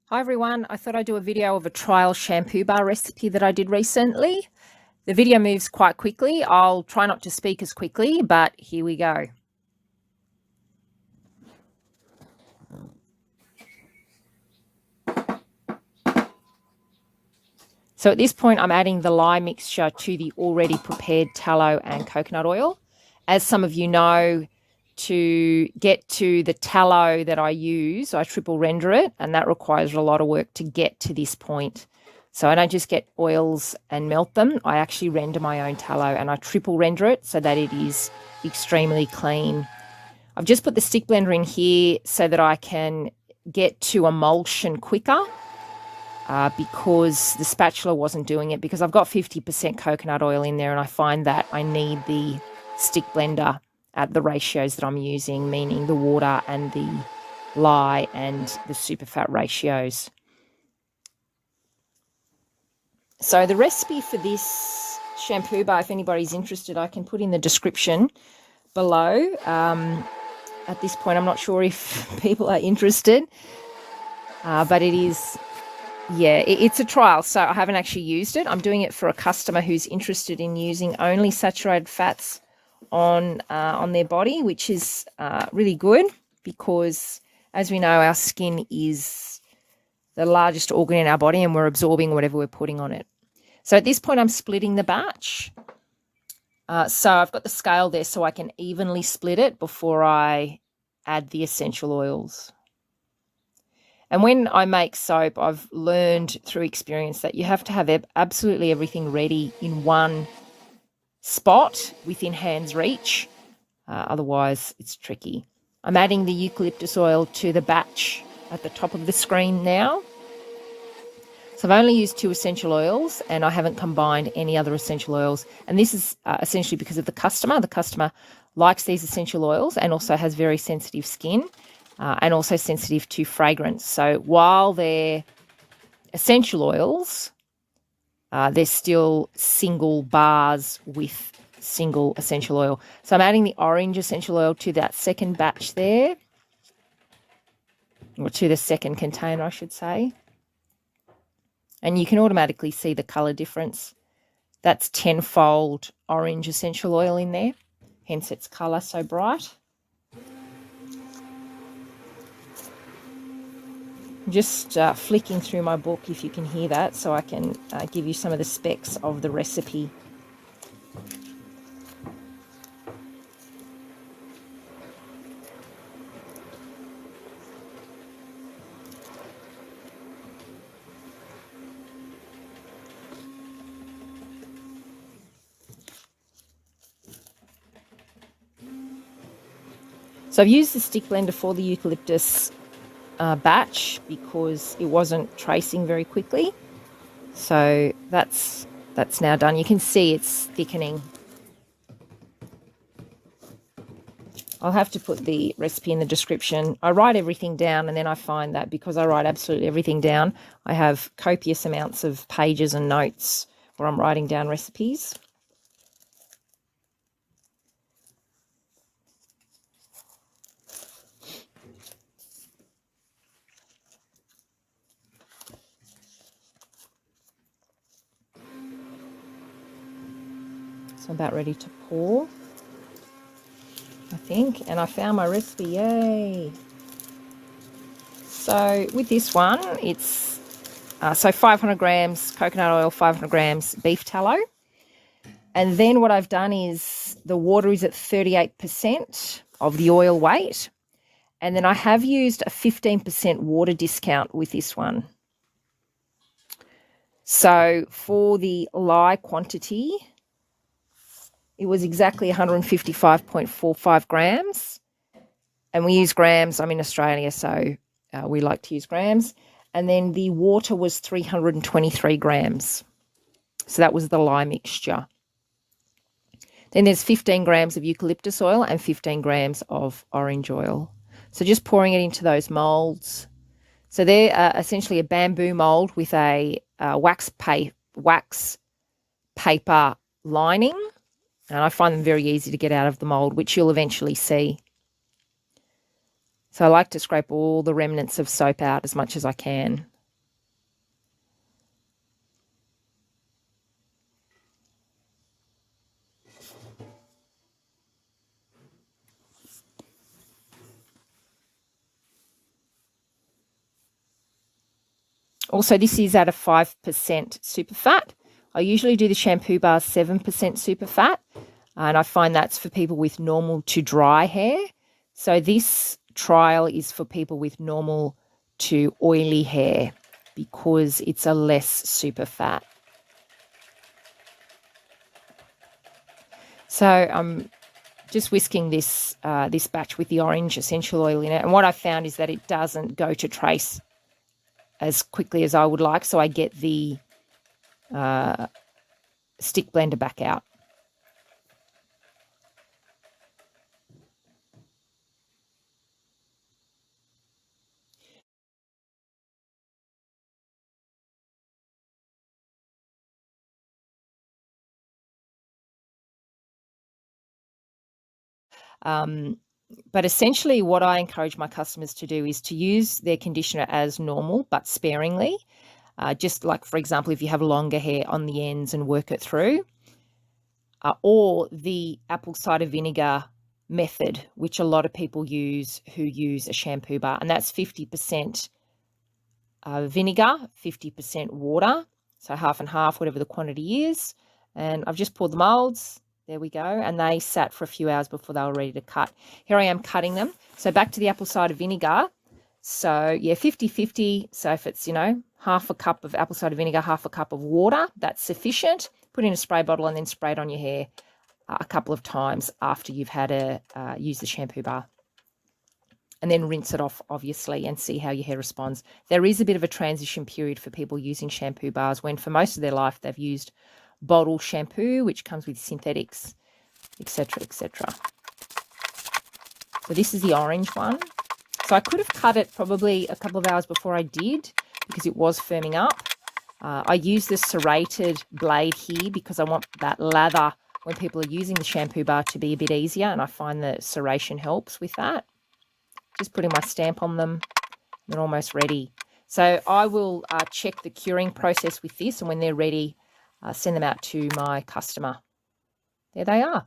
Hi everyone, I thought I'd do a video of a trial shampoo bar recipe that I did recently. The video moves quite quickly. I'll try not to speak as quickly, but here we go. So at this point, I'm adding the lye mixture to the already prepared tallow and coconut oil. As some of you know, to get to the tallow that I use, I triple render it, and that requires a lot of work to get to this point. So I don't just get oils and melt them. I actually render my own tallow and I triple render it so that it is extremely clean. I've just put the stick blender in here so that I can get to emulsion quicker. Because the spatula wasn't doing it, because I've got 50% coconut oil in there and I find that I need the stick blender at the ratios that I'm using, meaning the water and the lye and the super fat ratios. So the recipe for this shampoo bar, if anybody's interested, I can put in the description below. At this point, I'm not sure if people are interested, but it is... Yeah, it's a trial, so I haven't actually used it. I'm doing it for a customer who's interested in using only saturated fats on their body, which is really good because, as we know, our skin is the largest organ in our body and we're absorbing whatever we're putting on it. So at this point, I'm splitting the batch. So I've got the scale there so I can evenly split it before I add the essential oils. And when I make soap, I've learned through experience that you have to have absolutely everything ready in one spot within hand's reach. Otherwise, it's tricky. I'm adding the eucalyptus oil to the batch at the top of the screen now. So I've only used 2 essential oils and I haven't combined any other essential oils. And this is essentially because of the customer. The customer likes these essential oils and also has very sensitive skin. And also sensitive to fragrance. So while they're essential oils, they're still single bars with single essential oil. So I'm adding the orange essential oil to that second batch there, or to the second container, I should say. And you can automatically see the colour difference. That's tenfold orange essential oil in there, hence its colour so bright. Just flicking through my book, if you can hear that, so I can give you some of the specs of the recipe. So I've used the stick blender for the eucalyptus batch because it wasn't tracing very quickly. So that's now done. You can see it's thickening. I'll have to put the recipe in the description. I write everything down and then I find that because I write absolutely everything down, I have copious amounts of pages and notes where I'm writing down recipes. So I'm about ready to pour, I think, and I found my recipe, yay! So with this one, it's 500 grams coconut oil, 500 grams beef tallow. And then what I've done is the water is at 38% of the oil weight. And then I have used a 15% water discount with this one. So for the lye quantity, it was exactly 155.45 grams. And we use grams. I'm in Australia, so we like to use grams. And then the water was 323 grams. So that was the lye mixture. Then there's 15 grams of eucalyptus oil and 15 grams of orange oil. So just pouring it into those molds. So they're essentially a bamboo mold with a wax paper lining. And I find them very easy to get out of the mold, which you'll eventually see. So I like to scrape all the remnants of soap out as much as I can. Also, this is at a 5% super fat. I usually do the shampoo bar 7% super fat, and I find that's for people with normal to dry hair. So this trial is for people with normal to oily hair because it's a less super fat. So I'm just whisking this this batch with the orange essential oil in it, and what I found is that it doesn't go to trace as quickly as I would like, so I get the stick blender back out. But essentially what I encourage my customers to do is to use their conditioner as normal, but sparingly. Just like, for example, if you have longer hair on the ends and work it through, or the apple cider vinegar method, which a lot of people use who use a shampoo bar, and that's 50% vinegar, 50% water, so half and half, whatever the quantity is. And I've just poured the molds. There we go. And they sat for a few hours before they were ready to cut. Here I am cutting them. So back to the apple cider vinegar. So yeah, 50-50. So if it's, half a cup of apple cider vinegar, half a cup of water, that's sufficient. Put in a spray bottle and then spray it on your hair a couple of times after you've had to use the shampoo bar. And then rinse it off, obviously, and see how your hair responds. There is a bit of a transition period for people using shampoo bars when for most of their life they've used bottle shampoo, which comes with synthetics, etc., etc. So this is the orange one. So I could have cut it probably a couple of hours before I did because it was firming up. I use the serrated blade here because I want that lather when people are using the shampoo bar to be a bit easier, and I find that serration helps with that. Just putting my stamp on them. They're almost ready. So I will check the curing process with this, and when they're ready, send them out to my customer. There they are.